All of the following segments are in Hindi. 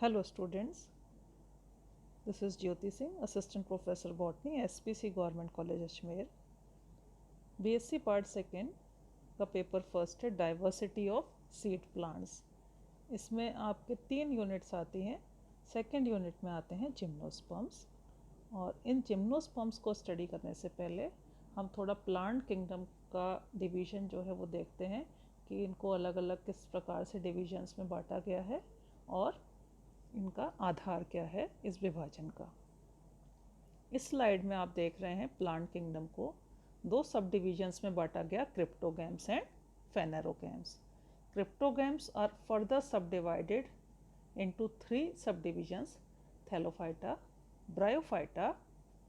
Hello students, this is Jyoti Singh, Assistant Professor Botany, SPC Government College Ajmer. BSc Part Second का पेपर फर्स्ट है डाइवर्सिटी ऑफ सीड प्लांट्स। इसमें आपके 3 यूनिट्स आती हैं। सेकेंड यूनिट में आते हैं जिम्नोस्पर्म्स, और इन जिम्नोस्पर्म्स को स्टडी करने से पहले हम थोड़ा प्लांट किंगडम का डिवीज़न जो है वो देखते हैं कि इनको अलग अलग किस प्रकार से डिविजन्स में बांटा गया है और इनका आधार क्या है इस विभाजन का। इस स्लाइड में आप देख रहे हैं प्लांट किंगडम को 2 सब डिविजन्स में बांटा गया, cryptogams and phanerogams. Cryptogams are further sub divided into 3 sub divisions, thallophyta, bryophyta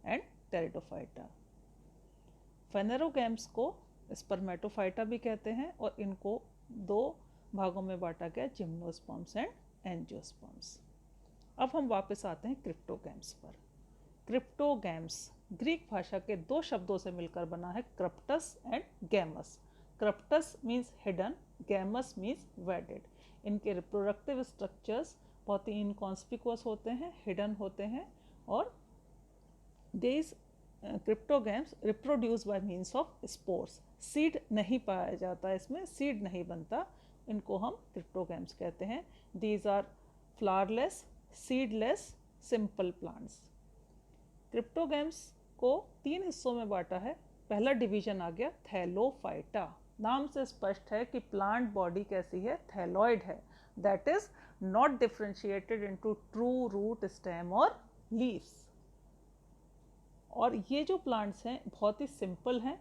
and pteridophyta. Phanerogams को स्पर्मेटोफाइटा भी कहते हैं और इनको 2 भागों में बांटा गया, जिम्नोस्पर्म्स एंड एंजियोस्पर्म्स। अब हम वापस आते हैं क्रिप्टोगैम्स पर। क्रिप्टोगैम्स ग्रीक भाषा के 2 शब्दों से मिलकर बना है, kryptos and gamos. Kryptos means hidden, gamos means wedded. इनके रिप्रोडक्टिव स्ट्रक्चर्स बहुत ही इनकॉन्स्पिकुअस होते हैं, हिडन होते हैं, और this cryptogams reproduce by means of spores. Seed नहीं पाया जाता, इसमें सीड नहीं बनता, इनको हम क्रिप्टोगैम्स कहते हैं। These are flowerless, seedless, simple plants. Cryptogams को 3 हिस्सों में बांटा है। पहला डिवीजन आ गया थैलोफाइटा। नाम से स्पष्ट है कि प्लांट बॉडी कैसी है, थैलॉइड है, that is not differentiated into true root, stem और लीव्स। और ये जो प्लांट्स हैं बहुत ही सिंपल हैं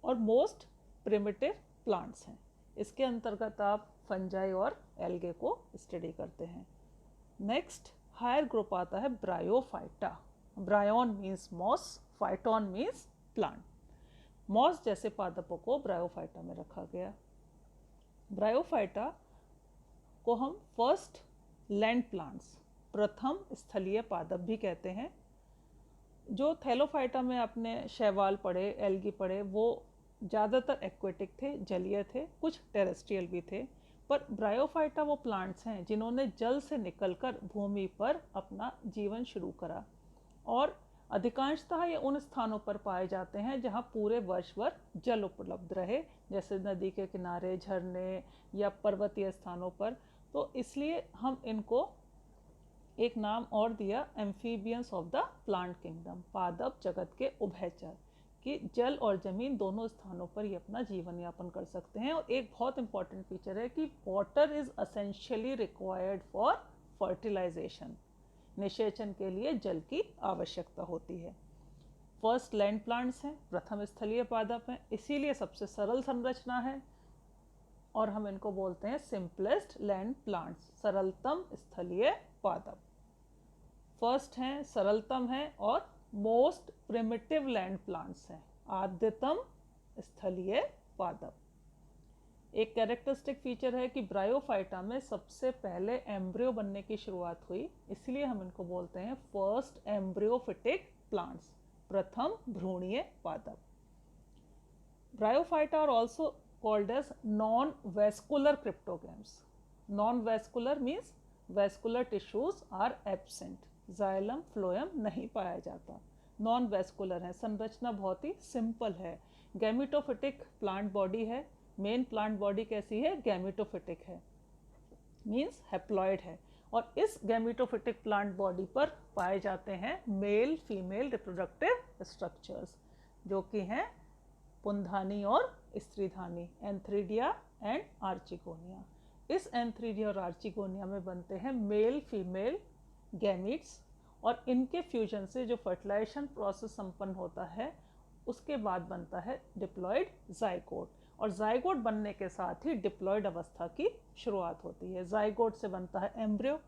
और मोस्ट प्रिमिटिव प्लांट्स हैं। इसके अंतर्गत आप फंजाई और एल्गे को स्टडी करते हैं। नेक्स्ट हायर ग्रुप आता है bryophyta. Bryon means moss, phyton means plant. Moss जैसे पादपों को ब्रायोफाइटा में रखा गया। ब्रायोफाइटा को हम फर्स्ट लैंड प्लांट्स, प्रथम स्थलीय पादप भी कहते हैं। जो थैलोफाइटा में आपने शैवाल पढ़े, एल्गी पढ़े, वो ज़्यादातर एक्वेटिक थे, जलीय थे, कुछ टेरेस्ट्रियल भी थे। पर ब्रायोफाइटा वो प्लांट्स हैं जिन्होंने जल से निकलकर भूमि पर अपना जीवन शुरू करा, और अधिकांशतः ये उन स्थानों पर पाए जाते हैं जहाँ पूरे वर्ष भर जल उपलब्ध रहे, जैसे नदी के किनारे, झरने या पर्वतीय स्थानों पर। तो इसलिए हम इनको एक नाम और दिया, amphibians of the plant kingdom, पादप जगत के उभयचर, कि जल और जमीन दोनों स्थानों पर ये अपना जीवन यापन कर सकते हैं। और एक बहुत इंपॉर्टेंट फीचर है कि water is essentially required for fertilization. निषेचन के लिए जल की आवश्यकता होती है। फर्स्ट लैंड प्लांट्स हैं, प्रथम स्थलीय पादप हैं, इसीलिए सबसे सरल संरचना है और हम इनको बोलते हैं सिंपलेस्ट लैंड प्लांट्स, सरलतम स्थलीय पादप। फर्स्ट हैं, सरलतम हैं और मोस्ट प्रिमिटिव लैंड प्लांट्स हैं, आद्यतम स्थलीय पादप। एक कैरेक्टरिस्टिक फीचर है कि ब्रायोफाइटा में सबसे पहले एम्ब्रियो बनने की शुरुआत हुई, इसलिए हम इनको बोलते हैं फर्स्ट एम्ब्रियोफिटिक प्लांट्स, प्रथम भ्रूणीय पादप। Bryophyta are also called as non vascular cryptogams. Non vascular means vascular tissues are absent, xylem phloem नहीं पाया जाता, नॉन वेस्कुलर है। संरचना बहुत ही सिंपल है। गैमिटोफिटिक प्लांट बॉडी है। मेन प्लांट बॉडी कैसी है, गैमिटोफिटिक है, मीन्स हैप्लॉइड है। और इस गैमिटोफिटिक प्लांट बॉडी पर पाए जाते हैं मेल फीमेल रिप्रोडक्टिव स्ट्रक्चर्स, जो कि हैं पुंधानी और स्त्रीधानी, एंथ्रीडिया एंड आर्चिगोनिया। इस एंथ्रीडिया और आर्चिगोनिया में बनते हैं मेल फीमेल गैमीट्स, और इनके फ्यूजन से जो फर्टिलाइजेशन प्रोसेस संपन्न होता है उसके बाद बनता है डिप्लॉयड जाइगोट, और जाइगोट बनने के साथ ही डिप्लॉयड अवस्था की शुरुआत होती है। जाइगोट से बनता है एम्ब्रियो,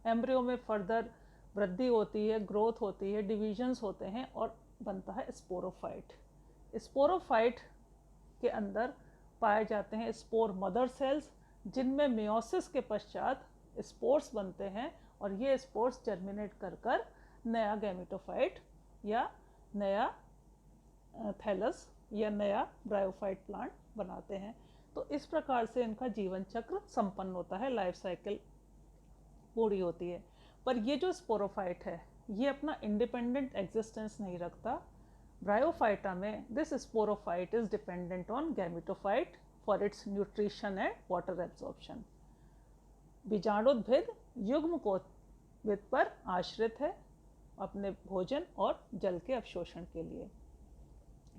एम्ब्रियो में फर्दर वृद्धि होती है, ग्रोथ होती है, डिविजन्स होते हैं और बनता है स्पोरोफाइट। स्पोरोफाइट के अंदर पाए जाते हैं स्पोर मदर सेल्स, जिनमें मेयोसिस के पश्चात स्पोर्स बनते हैं, और ये स्पोर्स जर्मिनेट कर कर नया गैमिटोफाइट या नया थैलस या नया ब्रायोफाइट प्लांट बनाते हैं। तो इस प्रकार से इनका जीवन चक्र संपन्न होता है, लाइफ साइकिल पूरी होती है। पर ये जो स्पोरोफाइट है ये अपना इंडिपेंडेंट एग्जिस्टेंस नहीं रखता। ब्रायोफाइटा में this sporophyte is dependent on gametophyte for its nutrition and water absorption. बीजाणुद्भिद युग्मकोद्भिद पर आश्रित है अपने भोजन और जल के अवशोषण के लिए।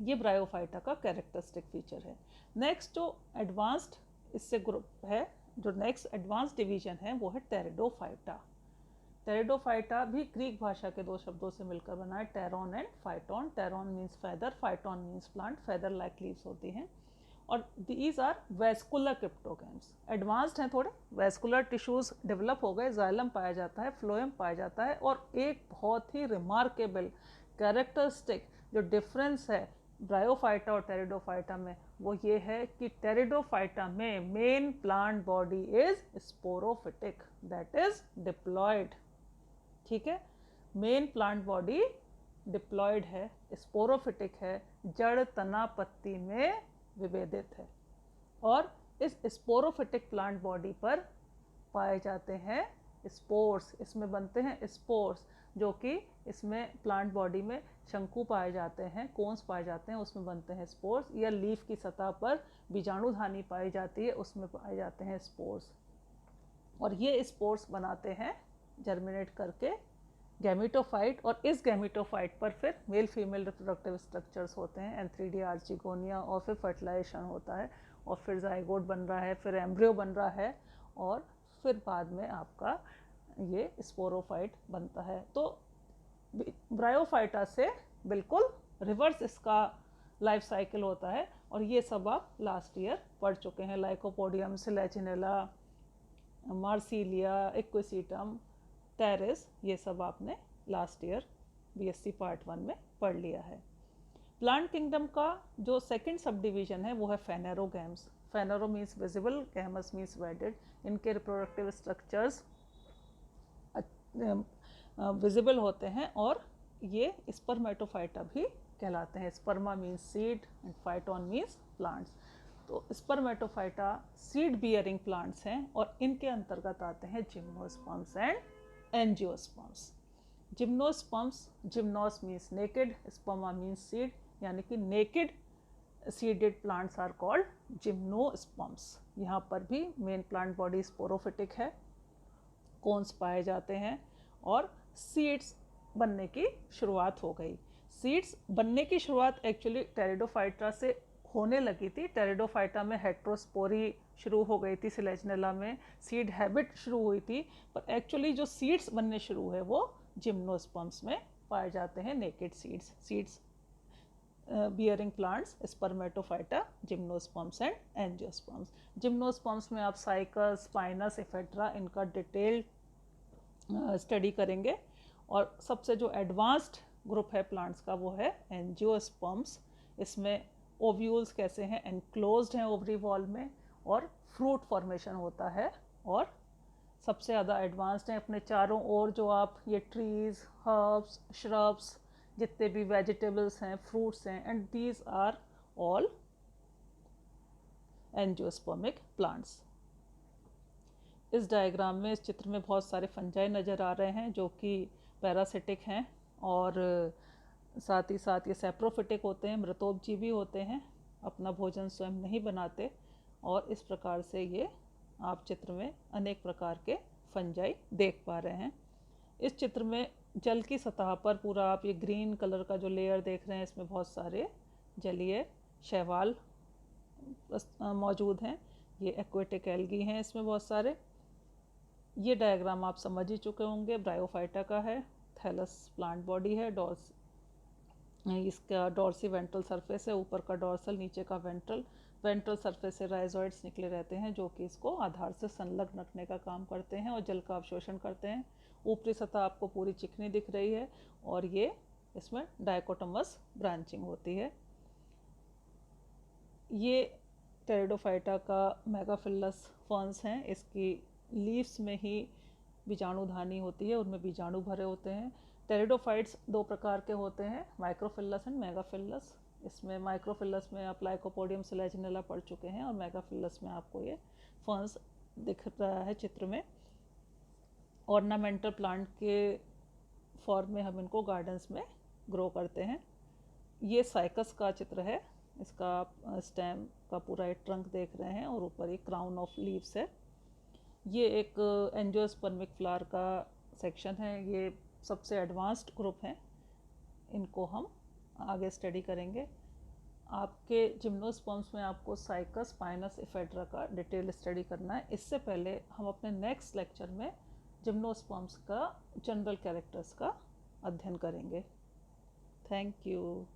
ये ब्रायोफाइटा का कैरेक्टरिस्टिक फीचर है। नेक्स्ट जो एडवांस्ड इससे ग्रुप है, जो नेक्स्ट एडवांस डिवीजन है वो है टेरिडोफाइटा। टेरिडोफाइटा भी ग्रीक भाषा के दो शब्दों से मिलकर बना है, pteron and phyton. Pteron means feather, phyton means plant, feather like leaves होती हैं। और these are vascular cryptogams. Advanced हैं थोड़े, वेस्कुलर टिश्यूज डेवलप हो गए, जाइलम पाया जाता है, फ्लोएम पाया जाता है। और एक बहुत ही रिमार्केबल कैरेक्टरिस्टिक जो डिफरेंस है ब्रायोफाइटा और टेरिडोफाइटा में वो ये है कि टेरिडोफाइटा में main plant body is sporophytic, that is diploid. ठीक है, मेन प्लांट बॉडी डिप्लॉयड है, स्पोरोफिटिक है, जड़ तना पत्ती में विभेदित है। और इस स्पोरोफिटिक प्लांट बॉडी पर पाए जाते हैं स्पोर्स, इसमें बनते हैं स्पोर्स, जो कि इसमें प्लांट बॉडी में शंकु पाए जाते हैं, कोन्स पाए जाते हैं, उसमें बनते हैं स्पोर्स। या लीफ की सतह पर बीजाणुधानी पाई जाती है, उसमें पाए जाते हैं स्पोर्स। और ये स्पोर्स बनाते हैं जर्मिनेट करके गैमेटोफाइट, और इस गैमेटोफाइट पर फिर मेल फीमेल रिप्रोडक्टिव स्ट्रक्चर्स होते हैं, एंथ्रीडी आर्चिगोनिया, और फिर फर्टिलाइजेशन होता है, और फिर जाइगोट बन रहा है, फिर एम्ब्रियो बन रहा है, और फिर बाद में आपका ये स्पोरोफाइट बनता है। तो ब्रायोफाइटा से बिल्कुल रिवर्स इसका लाइफ साइकिल होता है। और ये सब आप लास्ट ईयर पढ़ चुके हैं, लाइकोपोडियम, सिलेचिनेला, मार्सिलिया, इक्विसीटम, टेरेस, ये सब आपने लास्ट ईयर बीएससी पार्ट 1 में पढ़ लिया है। प्लांट किंगडम का जो सेकंड सब डिवीजन है वो है phanerogams. Phanero means visible, gamos means wedded. इनके रिप्रोडक्टिव स्ट्रक्चर्स विजिबल होते हैं और ये स्पर्मेटोफाइटा भी कहलाते हैं। Sperma means seed and phyton means plants. तो स्पर्मेटोफाइटा सीड बियरिंग प्लांट्स हैं और इनके अंतर्गत आते हैं gymnosperms and angiosperms. Gymnosperms, gymnos means naked, sperma means seed, यानी कि naked seeded plants are called gymnosperms. यहाँ पर भी मेन प्लांट बॉडी स्पोरोफिटिक है, कोन्स पाए जाते हैं और सीड्स बनने की शुरुआत हो गई। सीड्स बनने की शुरुआत एक्चुअली टेरिडोफाइटा से होने लगी थी। टेरिडोफाइटा में हेट्रोस्पोरी शुरू हो गई थी, सिलेजनेला में सीड हैबिट शुरू हुई थी, पर एक्चुअली जो सीड्स बनने शुरू हुए वो जिम्नोस्पर्म्स में पाए जाते हैं, naked seeds bearing plants, Spermatophyta, gymnosperms and angiosperms. Gymnosperms में आप साइकस, स्पाइनस, एफेट्रा इनका डिटेल स्टडी करेंगे। और सबसे जो एडवांस्ड ग्रुप है प्लांट्स का वो है एंजियोस्पर्म्स। इसमें ओव्यूल्स कैसे हैं, एनक्लोज्ड हैं ओवरी वॉल में, और फ्रूट फॉर्मेशन होता है, और सबसे ज़्यादा एडवांस्ड हैं। अपने चारों ओर जो आप ये ट्रीज़, हर्ब्स, श्रब्स, जितने भी वेजिटेबल्स हैं, फ्रूट्स हैं, and these are all angiospermic plants. इस डायग्राम में, इस चित्र में बहुत सारे फंजाई नज़र आ रहे हैं जो कि पैरासिटिक हैं, और साथ ही साथ ये सैप्रोफिटिक होते हैं, मृतोपजीवी होते हैं, अपना भोजन स्वयं नहीं बनाते। और इस प्रकार से ये आप चित्र में अनेक प्रकार के फंजाई देख पा रहे हैं। इस चित्र में जल की सतह पर पूरा आप ये ग्रीन कलर का जो लेयर देख रहे हैं, इसमें बहुत सारे जलीय शैवाल मौजूद हैं। ये एक्वेटिक एल्गी हैं इसमें बहुत सारे। ये डायग्राम आप समझ ही चुके होंगे, ब्रायोफाइटा का है। थैलस प्लांट बॉडी है, इसका डॉर्सी वेंट्रल सरफेस है, ऊपर का डॉर्सल, नीचे का वेंट्रल। वेंट्रल सरफेस से राइजोइड्स निकले रहते हैं जो कि इसको आधार से संलग्न रखने का काम करते हैं और जल का अवशोषण करते हैं। ऊपरी सतह आपको पूरी चिकनी दिख रही है, और ये इसमें डाइकोटोमस ब्रांचिंग होती है। ये टेरिडोफाइटा का मेगाफिलस फर्न्स हैं। इसकी लीव्स में ही बीजाणुधानी होती है, उनमें बीजाणु भरे होते हैं। टेरिडोफाइट्स दो प्रकार के होते हैं, माइक्रोफिलस एंड मेगाफिलस। इसमें माइक्रोफिलस में आप लाइकोपोडियम, सिलेजिनेला पढ़ चुके हैं, और मेगाफिलस में आपको ये फर्न्स दिख रहा है चित्र में। ऑर्नामेंटल प्लांट के फॉर्म में हम इनको गार्डन्स में ग्रो करते हैं। ये साइकस का चित्र है, इसका आप स्टेम का पूरा एक ट्रंक देख रहे हैं और ऊपर एक क्राउन ऑफ लीव्स है। ये एक एंजियोस्पर्मिक फ्लावर का सेक्शन है। ये सबसे एडवांस्ड ग्रुप हैं, इनको हम आगे स्टडी करेंगे। आपके जिम्नोस्पर्म्स में आपको साइकस, पाइनस, एफेड्रा का डिटेल स्टडी करना है। इससे पहले हम अपने नेक्स्ट लेक्चर में जिम्नोस्पर्म्स का जनरल कैरेक्टर्स का अध्ययन करेंगे। Thank you.